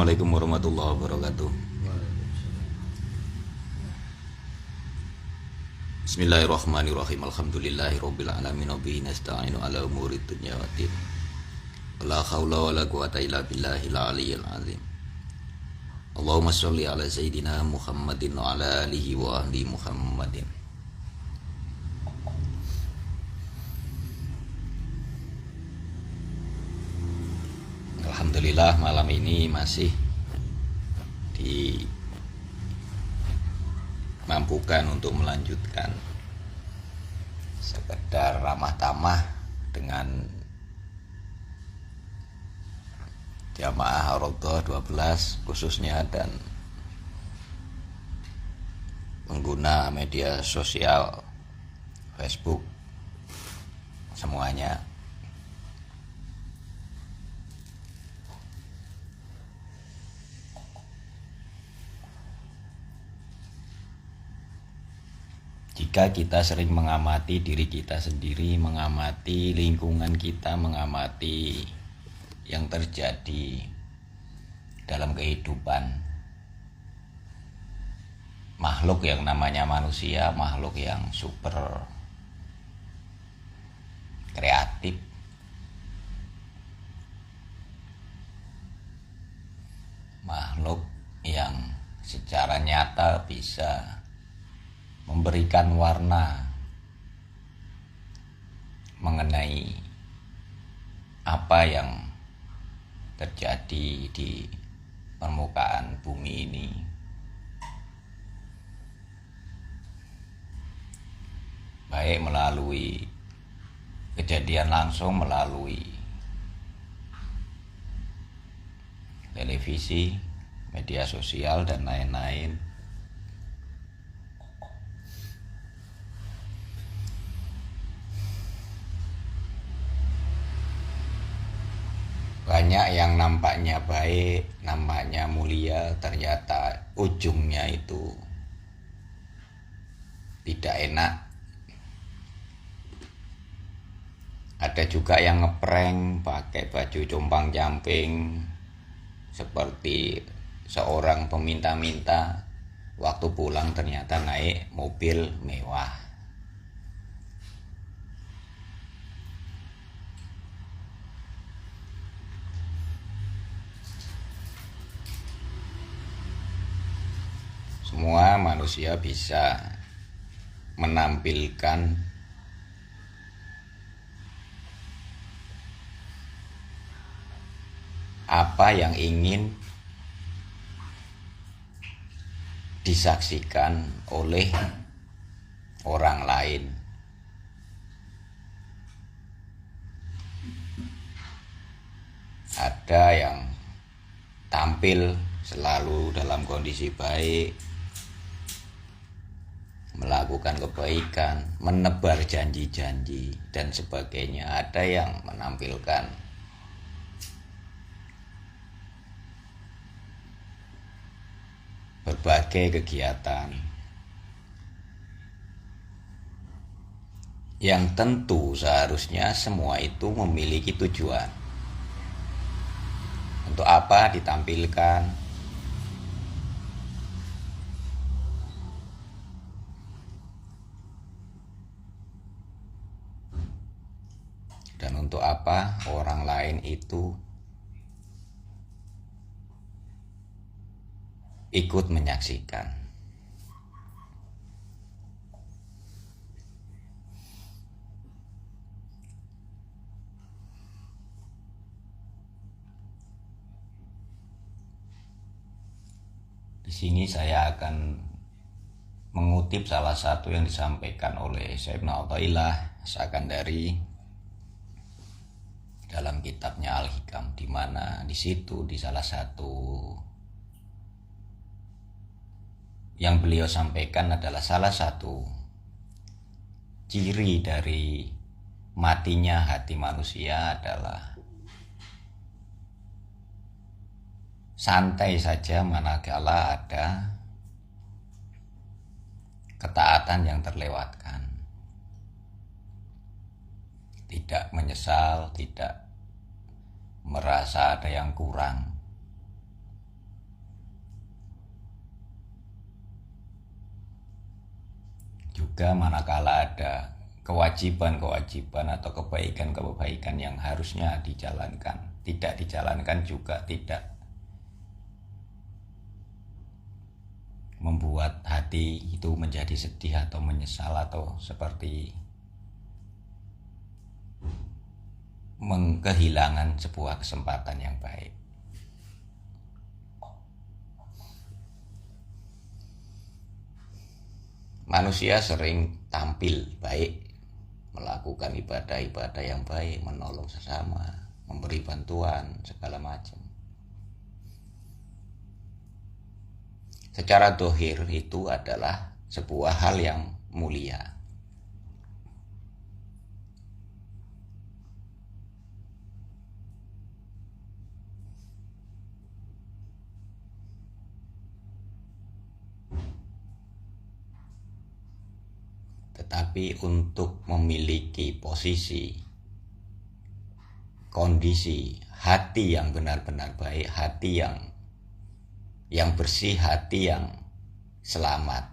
Assalamualaikum warahmatullahi wabarakatuh. Bismillahirrahmanirrahim. Alhamdulillahirabbil alamin wa bihi nasta'inu ala umurid dunya waddin. La haula wala quwata illa billahil aliyyil azim. Allahumma sholli ala sayyidina Muhammadin wa ala alihi wa ahli Muhammadin. Alhamdulillah malam ini masih dimampukan untuk melanjutkan sekedar ramah tamah dengan jamaah Ar-Raudhah 12 khususnya dan pengguna media sosial Facebook semuanya. Jika kita sering mengamati diri kita sendiri, mengamati lingkungan kita, mengamati yang terjadi dalam kehidupan makhluk yang namanya manusia, makhluk yang super kreatif, makhluk yang secara nyata bisa memberikan warna mengenai apa yang terjadi di permukaan bumi ini. Baik melalui kejadian langsung, melalui televisi, media sosial, dan lain-lain. Banyak yang nampaknya baik, nampaknya mulia, ternyata ujungnya itu tidak enak. Ada juga yang ngeprank pakai baju compang-camping seperti seorang peminta-minta, waktu pulang ternyata naik mobil mewah. Semua manusia bisa menampilkan apa yang ingin disaksikan oleh orang lain. Ada yang tampil selalu dalam kondisi baik, melakukan kebaikan, menebar janji-janji dan sebagainya. Ada yang menampilkan berbagai kegiatan yang tentu seharusnya semua itu memiliki tujuan. Untuk apa ditampilkan? Dan untuk apa orang lain itu ikut menyaksikan? Di sini saya akan mengutip salah satu yang disampaikan oleh Syekh Ibnu Athaillah As-Sakandari dalam kitabnya Al-Hikam, di mana di situ di salah satu yang beliau sampaikan adalah salah satu ciri dari matinya hati manusia adalah santai saja manakala ada ketaatan yang terlewatkan. Tidak menyesal, tidak merasa ada yang kurang. juga manakala ada kewajiban-kewajiban atau kebaikan-kebaikan yang harusnya dijalankan, tidak dijalankan juga tidak membuat hati itu menjadi sedih atau menyesal atau seperti kehilangan sebuah kesempatan yang baik. Manusia sering tampil baik, melakukan ibadah-ibadah yang baik, menolong sesama, memberi bantuan, segala macam. Secara dohir itu adalah sebuah hal yang mulia. Tetapi untuk memiliki posisi, kondisi hati yang benar-benar baik, hati yang bersih, hati yang selamat,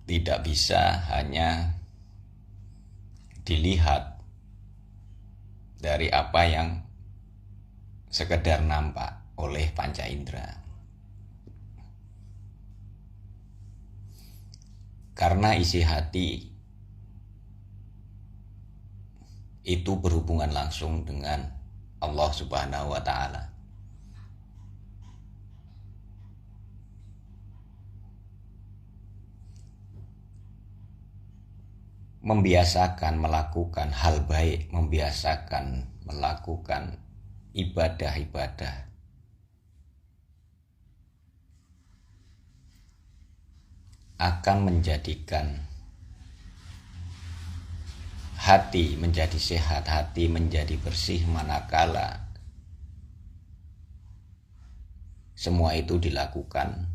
tidak bisa hanya dilihat dari apa yang sekedar nampak oleh panca indera. Karena isi hati itu berhubungan langsung dengan Allah Subhanahu wa Ta'ala. Membiasakan melakukan hal baik, membiasakan melakukan ibadah-ibadah akan menjadikan hati menjadi sehat, hati menjadi bersih manakala semua itu dilakukan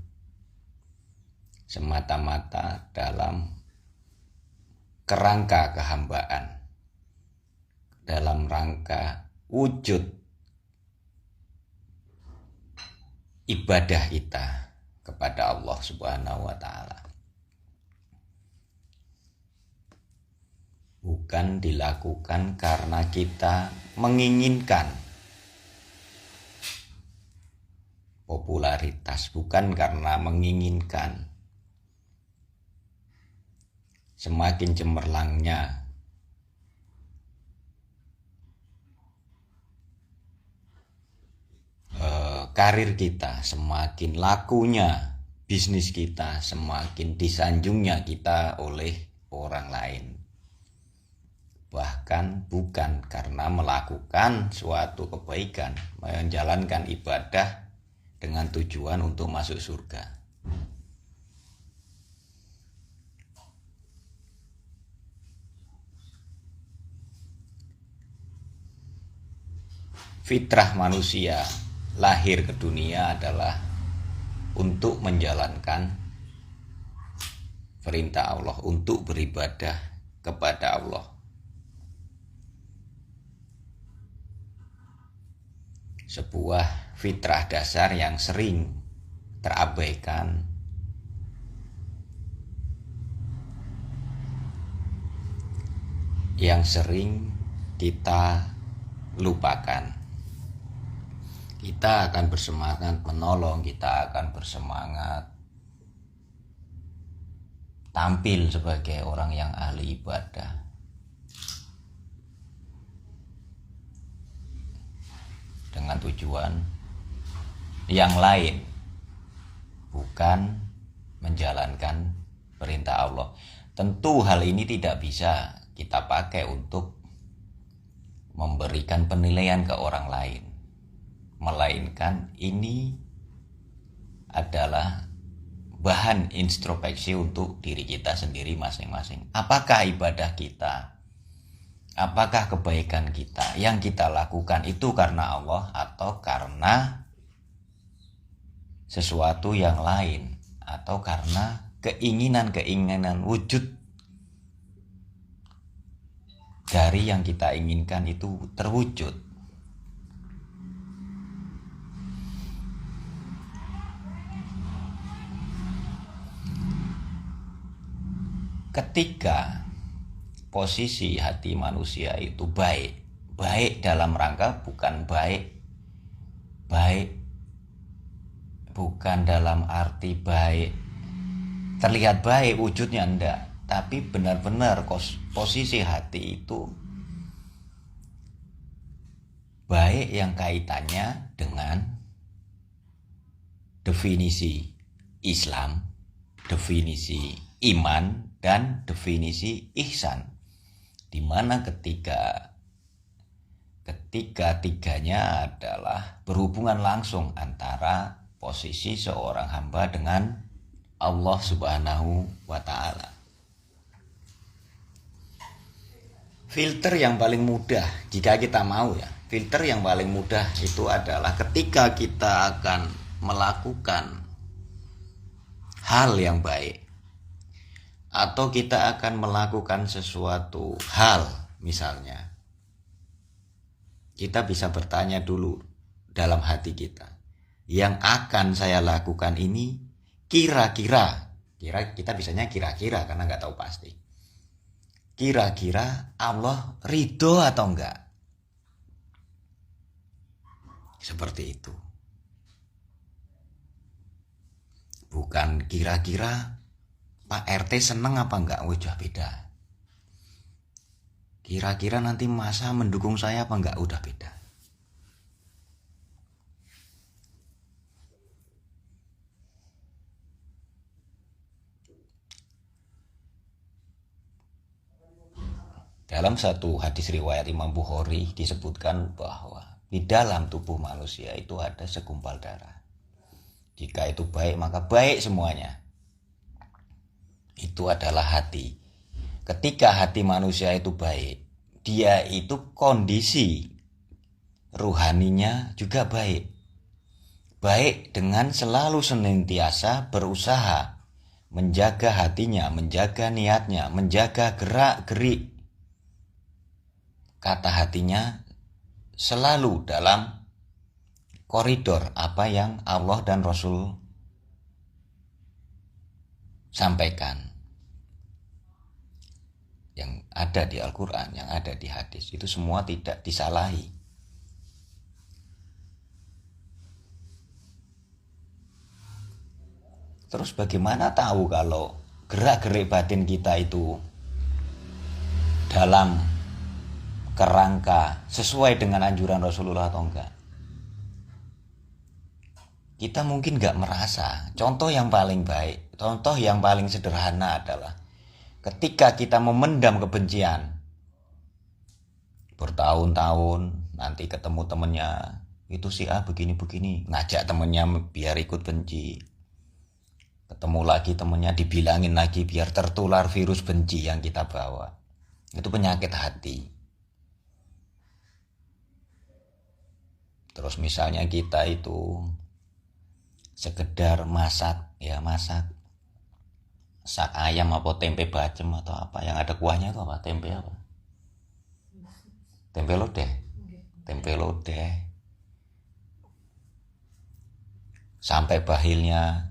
semata-mata dalam kerangka kehambaan, dalam rangka wujud ibadah kita kepada Allah Subhanahu wa Ta'ala. Bukan dilakukan karena kita menginginkan popularitas, bukan karena menginginkan semakin cemerlangnya karir kita, semakin lakunya bisnis kita, semakin disanjungnya kita oleh orang lain. Bahkan bukan karena melakukan suatu kebaikan, menjalankan ibadah dengan tujuan untuk masuk surga. Fitrah manusia lahir ke dunia adalah untuk menjalankan perintah Allah, untuk beribadah kepada Allah. Sebuah fitrah dasar yang sering terabaikan, yang sering kita lupakan. Kita akan bersemangat menolong, kita akan bersemangat tampil sebagai orang yang ahli ibadah, dengan tujuan yang lain, bukan menjalankan perintah Allah. Tentu hal ini tidak bisa kita pakai untuk memberikan penilaian ke orang lain, melainkan ini adalah bahan introspeksi untuk diri kita sendiri masing-masing. Apakah ibadah kita, apakah kebaikan kita yang kita lakukan itu karena Allah atau karena sesuatu yang lain, atau karena keinginan-keinginan wujud dari yang kita inginkan itu terwujud. ketika posisi hati manusia itu baik dalam rangka baik bukan dalam arti baik terlihat baik wujudnya, enggak, tapi benar-benar posisi hati itu baik yang kaitannya dengan definisi Islam, definisi iman, dan definisi ihsan, di mana ketika tiganya adalah berhubungan langsung antara posisi seorang hamba dengan Allah Subhanahu wa Ta'ala. Filter yang paling mudah jika kita mau filter yang paling mudah itu adalah ketika kita akan melakukan hal yang baik atau kita akan melakukan sesuatu hal, misalnya kita bisa bertanya dulu dalam hati kita, yang akan saya lakukan ini kira-kira kita bisanya kira-kira karena nggak tahu pasti, kira-kira Allah ridho atau enggak, seperti itu. Bukan kira-kira Pak RT seneng apa enggak, udah beda. Kira-kira nanti masa mendukung saya apa enggak, udah beda. Dalam satu hadis riwayat Imam Bukhari disebutkan bahwa di dalam tubuh manusia itu ada segumpal darah. Jika itu baik maka baik semuanya. Itu adalah hati. Ketika hati manusia itu baik, dia itu kondisi ruhaninya juga baik. Baik dengan selalu senantiasa berusaha menjaga hatinya, menjaga niatnya, menjaga gerak-gerik kata hatinya selalu dalam koridor apa yang Allah dan Rasul sampaikan, yang ada di Al-Quran, yang ada di hadis, itu semua tidak disalahi. Terus bagaimana tahu kalau gerak-gerik batin kita itu dalam kerangka sesuai dengan anjuran Rasulullah atau enggak? Kita mungkin enggak merasa. Contoh yang paling baik, contoh yang paling sederhana adalah ketika kita memendam kebencian bertahun-tahun, nanti ketemu temennya, itu si A begini-begini, ngajak temennya biar ikut benci. Ketemu lagi temennya, dibilangin lagi biar tertular virus benci yang kita bawa. Itu penyakit hati. Terus misalnya kita itu sekedar masak ayam apa tempe bacem atau apa yang ada kuahnya, itu apa, tempe apa, tempe lodeh sampai bahilnya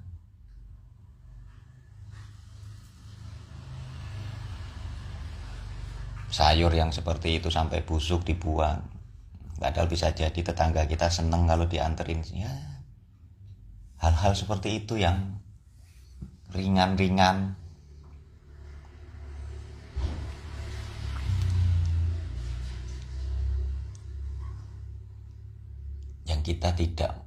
sayur yang seperti itu sampai busuk dibuang. Padahal bisa jadi tetangga kita seneng kalau dianterin. Ya, hal-hal seperti itu yang ringan-ringan. Yang kita tidak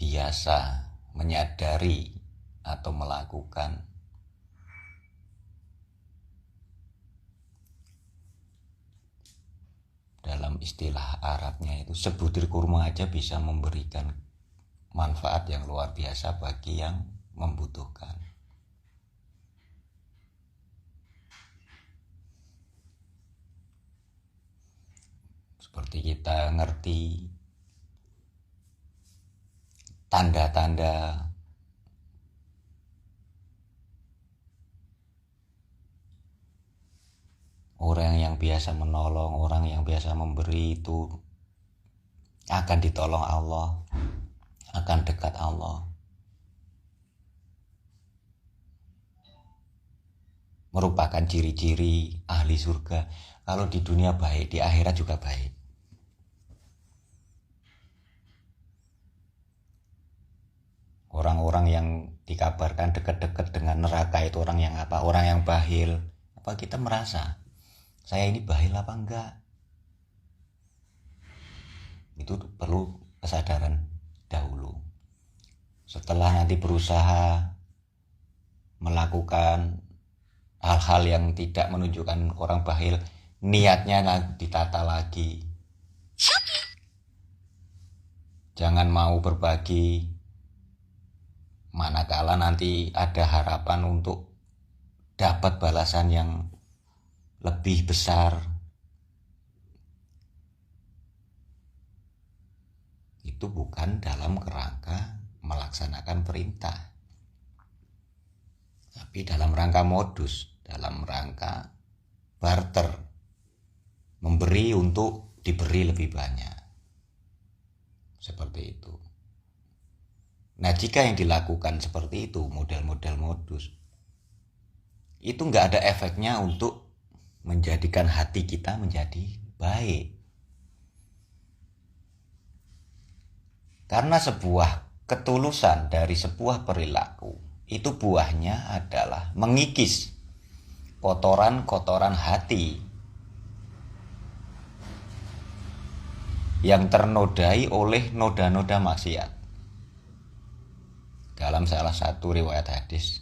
biasa menyadari atau melakukan. Dalam istilah Arabnya itu sebutir kurma aja bisa memberikan manfaat yang luar biasa bagi yang membutuhkan. Seperti kita ngerti tanda-tanda orang yang biasa menolong, orang yang biasa memberi itu akan ditolong Allah, akan dekat Allah. merupakan ciri-ciri ahli surga. Kalau di dunia baik, di akhirat juga baik. Orang-orang yang dikabarkan dekat-dekat dengan neraka itu orang yang apa? Orang yang bahil. Apa kita merasa saya ini bahil apa enggak? Itu perlu kesadaran dahulu. Setelah nanti berusaha melakukan hal-hal yang tidak menunjukkan orang bahil, niatnya ditata lagi. Jangan mau berbagi manakala nanti ada harapan untuk dapat balasan yang lebih besar. Itu bukan dalam kerangka melaksanakan perintah, tapi dalam rangka modus, dalam rangka barter, memberi untuk diberi lebih banyak. Seperti itu. Nah, jika yang dilakukan seperti itu, model-model modus, itu nggak ada efeknya untuk menjadikan hati kita menjadi baik. Karena sebuah ketulusan dari sebuah perilaku, itu buahnya adalah mengikis kotoran-kotoran hati yang ternodai oleh noda-noda maksiat. Dalam salah satu riwayat hadis,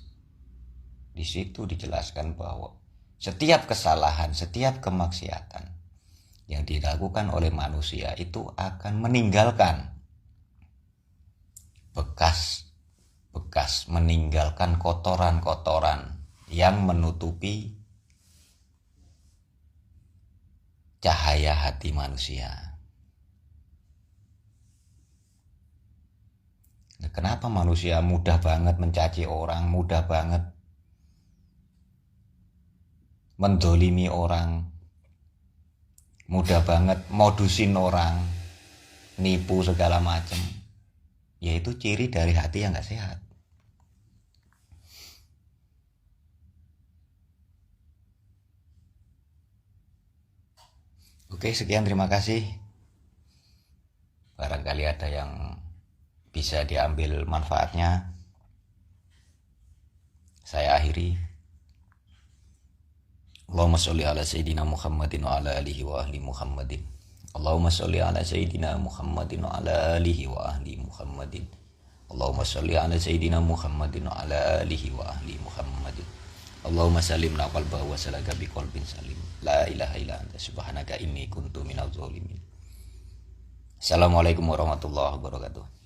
di situ dijelaskan bahwa setiap kesalahan, setiap kemaksiatan yang dilakukan oleh manusia itu akan meninggalkan bekas, meninggalkan kotoran-kotoran yang menutupi cahaya hati manusia. Kenapa manusia mudah banget mencaci orang, mudah banget mendolimi orang, mudah banget modusin orang, nipu segala macam? Yaitu ciri dari hati yang gak sehat. Oke, sekian, terima kasih. Barangkali ada yang bisa diambil manfaatnya. Saya akhiri. Allahumma sholli ala sayyidina Muhammadin wa ala alihi wa ahli Muhammadin. Allahumma sholli ala sayyidina Muhammadin wa ala alihi wa ahli Muhammadin. Allahumma sholli ala sayyidina Muhammadin wa ala alihi wa ahli Muhammadin. Allahumma salimna qalbahu wa salaka biqalbin salim. La ilaha illa anta subhanaka inni kuntu minadh dhalimin. Assalamualaikum warahmatullahi wabarakatuh.